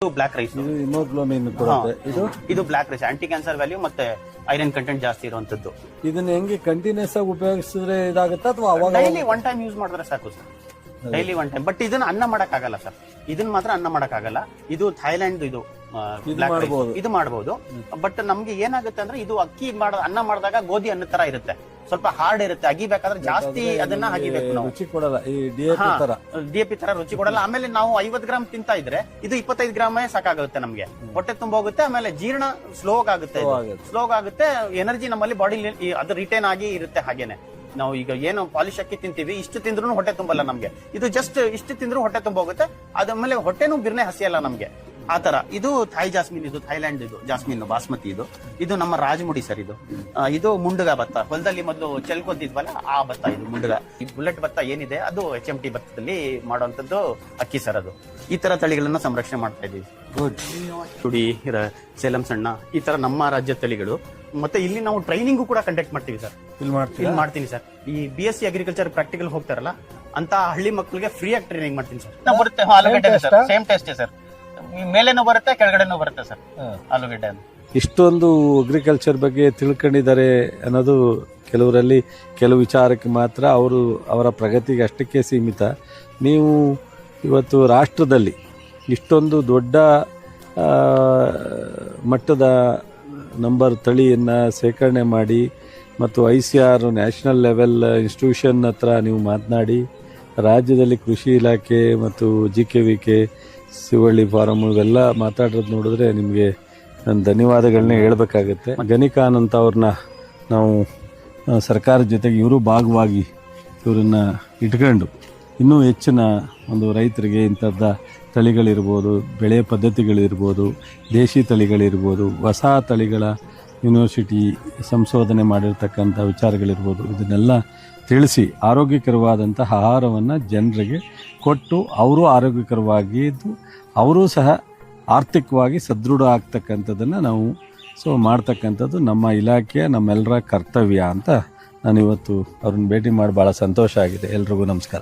Block rice, ಇದು haemoglobin ಕೊಡುತ್ತೆ. ಇದು black rice anti cancer value ಮತ್ತೆ ಐರನ್ ಕಂಟೆಂಟ್ ಜಾಸ್ತಿ ಇರುವಂತದ್ದು. ಇದನ್ನ ಹೆಂಗೆ ಕಂಟಿನ್ಯೂಸ್ ಆಗಿ ಉಪಯೋಗಿಸಿದ್ರೆ ಇದಾಗುತ್ತಾ ಅಥವಾ ಅವಾಗ ಡೈಲಿ ಒನ್ ಟೈಮ್ ಯೂಸ್ ಮಾಡಿದ್ರೆ ಸಾಕು sir, daily one time. But ಇದನ್ನ ಅನ್ನ ಮಾಡಕ್ ಆಗಲ್ಲ ಸರ್, ಇದನ್ನ ಮಾತ್ರ ಅನ್ನ ಮಾಡಕ್ ಆಗಲ್ಲ. ಇದು ಥೈಲ್ಯಾಂಡ್ ಇದು ಇದು ಮಾಡಬಹುದು. ಬಟ್ ನಮ್ಗೆ ಏನಾಗುತ್ತೆ ಅಂದ್ರೆ ಇದು ಅಕ್ಕಿ ಅನ್ನ ಮಾಡಿದಾಗ ಗೋಧಿ ಅನ್ನ ತರ ಇರುತ್ತೆ, ಸ್ವಲ್ಪ ಹಾರ್ಡ್ ಇರುತ್ತೆ. ಅಗಿಬೇಕಾದ್ರೆ ಜಾಸ್ತಿ ಅದನ್ನ ಅಗಿಬೇಕು ನಾವು. ರುಚಿ ಕೊಡಲ್ಲ, ಈ ಡಿಎಪಿ ತರ ರುಚಿ ಕೊಡಲ್ಲ. ಆಮೇಲೆ ನಾವು 50 ಗ್ರಾಮ್ ತಿಂತಾ ಇದ್ರೆ ಇದು 25 ಗ್ರಾಮೇ ಸಾಕಾಗುತ್ತೆ ನಮ್ಗೆ. ಹೊಟ್ಟೆ ತುಂಬ ಹೋಗುತ್ತೆ, ಆಮೇಲೆ ಜೀರ್ಣ ಸ್ಲೋ ಆಗುತ್ತೆ. ಎನರ್ಜಿ ನಮ್ಮಲ್ಲಿ ಬಾಡಿ ಅದು ರಿಟೈನ್ ಆಗಿ ಇರುತ್ತೆ. ಹಾಗೇನೆ ನಾವು ಈಗ ಏನು ಪಾಲಿಶ್ ಅಕ್ಕಿ ತಿಂತೀವಿ, ಇಷ್ಟು ತಿಂದ್ರು ಹೊಟ್ಟೆ ತುಂಬಲ್ಲ ನಮ್ಗೆ. ಇದು ಜಸ್ಟ್ ಇಷ್ಟು ತಿಂದ್ರು ಹೊಟ್ಟೆ ತುಂಬ ಹೋಗುತ್ತೆ, ಅದಾದ್ಮೇಲೆ ಹೊಟ್ಟೆನೂ ಬಿರ್ನೆ ಹಸಿಯಲ್ಲ ನಮ್ಗೆ. ಆತರ ಇದು ಥಾಯ್ ಜಾಸ್ಮಿನ್, ಇದು ಥೈಲ್ಯಾಂಡ್ ಇದು ಜಾಸ್ಮಿನ್ ಬಾಸ್ಮತಿ. ಇದು ನಮ್ಮ ರಾಜಮುಡಿ ಸರ್. ಇದು ಮುಂಡುಗ ಭತ್ತ, ಹೊಲದಲ್ಲಿ ಮೊದಲು ಚೆಲ್ಕೊತಿದ್ವಲ್ಲ ಆ ಭತ್ತ. ಇದು ಮುಂಡುಗ. ಈ ಬುಲೆಟ್ ಭತ್ತ ಏನಿದೆ ಅದು HMT ಭತ್ತದಲ್ಲಿ ಮಾಡುವಂತದ್ದು ಅಕ್ಕಿ ಸರ್. ಅದು ಈ ತರ ತಳಿಗಳನ್ನ ಸಂರಕ್ಷಣೆ ಮಾಡ್ತಾ ಇದೀವಿ. ಚುಡಿ, ಸೇಲಂ ಸಣ್ಣ, ಈ ತರ ನಮ್ಮ ರಾಜ್ಯ ತಳಿಗಳು. ಮತ್ತೆ ಇಲ್ಲಿ ನಾವು ಟ್ರೈನಿಂಗ್ ಕೂಡ ಕಂಡಕ್ಟ್ ಮಾಡ್ತೀವಿ ಸರ್. ಇಲ್ಲಿ ಮಾಡ್ತೀನಿ ಸರ್. ಈ BSc ಅಗ್ರಿಕಲ್ಚರ್ ಪ್ರಾಕ್ಟಿಕಲ್ ಹೋಗ್ತಾರಲ್ಲ ಅಂತ ಹಳ್ಳಿ ಮಕ್ಕಳಿಗೆ ಫ್ರೀ ಆಗಿ ಟ್ರೈನಿಂಗ್ ಮಾಡ್ತೀನಿ ಸರ್. ಬರುತ್ತೆ ಆಲೂಗಡ್ಡೆ ಸರ್, ಸೇಮ್ ಟೇಸ್ಟ್ ಸರ್. ಮೇಲೆನೂ ಬರುತ್ತೆ, ಕೆಳಗಡೆನೂ ಬರುತ್ತೆ ಸರ್ ಆಲೂಗಡ್ಡೆ. ಇಷ್ಟೊಂದು ಅಗ್ರಿಕಲ್ಚರ್ ಬಗ್ಗೆ ತಿಳ್ಕೊಂಡಿದ್ದಾರೆ ಅನ್ನೋದು ಕೆಲವರಲ್ಲಿ ಕೆಲವು ವಿಚಾರಕ್ಕೆ ಮಾತ್ರ, ಅವರ ಪ್ರಗತಿಗೆ ಅಷ್ಟಕ್ಕೆ ಸೀಮಿತ. ನೀವು ಇವತ್ತು ರಾಷ್ಟ್ರದಲ್ಲಿ ಇಷ್ಟೊಂದು ದೊಡ್ಡ ಮಟ್ಟದ ನಂಬರ್ ತಳಿಯನ್ನು ಸೇಕರಣೆ ಮಾಡಿ ಮತ್ತು ICR ನ್ಯಾಷನಲ್ ಲೆವೆಲ್ ಇನ್ಸ್ಟಿಟ್ಯೂಷನ್ ಹತ್ರ ನೀವು ಮಾತನಾಡಿ ರಾಜ್ಯದಲ್ಲಿ ಕೃಷಿ ಇಲಾಖೆ ಮತ್ತು GKVK ಶಿವಳ್ಳಿ ಫಾರಮ್ ಇವೆಲ್ಲ ಮಾತಾಡೋದು ನೋಡಿದ್ರೆ ನಿಮಗೆ ನಾನು ಧನ್ಯವಾದಗಳನ್ನೇ ಹೇಳಬೇಕಾಗತ್ತೆ. ಗಣಿಕಾನ್ ಅಂತ ಅವ್ರನ್ನ ನಾವು ಸರ್ಕಾರದ ಜೊತೆಗೆ ಇವರು ಭಾಗವಾಗಿ ಇವರನ್ನು ಇಟ್ಕೊಂಡು ಇನ್ನೂ ಹೆಚ್ಚಿನ ಒಂದು ರೈತರಿಗೆ ಇಂಥದ್ದ ತಳಿಗಳಿರ್ಬೋದು, ಬೆಳೆ ಪದ್ಧತಿಗಳಿರ್ಬೋದು, ದೇಶಿ ತಳಿಗಳಿರ್ಬೋದು, ಹೊಸ ತಳಿಗಳ ಯೂನಿವರ್ಸಿಟಿ ಸಂಶೋಧನೆ ಮಾಡಿರ್ತಕ್ಕಂಥ ವಿಚಾರಗಳಿರ್ಬೋದು, ಇದನ್ನೆಲ್ಲ ತಿಳಿಸಿ ಆರೋಗ್ಯಕರವಾದಂಥ ಆಹಾರವನ್ನು ಜನರಿಗೆ ಕೊಟ್ಟು ಅವರು ಆರೋಗ್ಯಕರವಾಗಿದ್ದು ಅವರೂ ಸಹ ಆರ್ಥಿಕವಾಗಿ ಸದೃಢ ಆಗ್ತಕ್ಕಂಥದ್ದನ್ನು ನಾವು ಮಾಡ್ತಕ್ಕಂಥದ್ದು ನಮ್ಮ ಇಲಾಖೆಯ ನಮ್ಮೆಲ್ಲರ ಕರ್ತವ್ಯ ಅಂತ ನಾನಿವತ್ತು ಅವ್ರನ್ನ ಭೇಟಿ ಮಾಡಿ ಭಾಳ ಸಂತೋಷ ಆಗಿದೆ. ಎಲ್ರಿಗೂ ನಮಸ್ಕಾರ.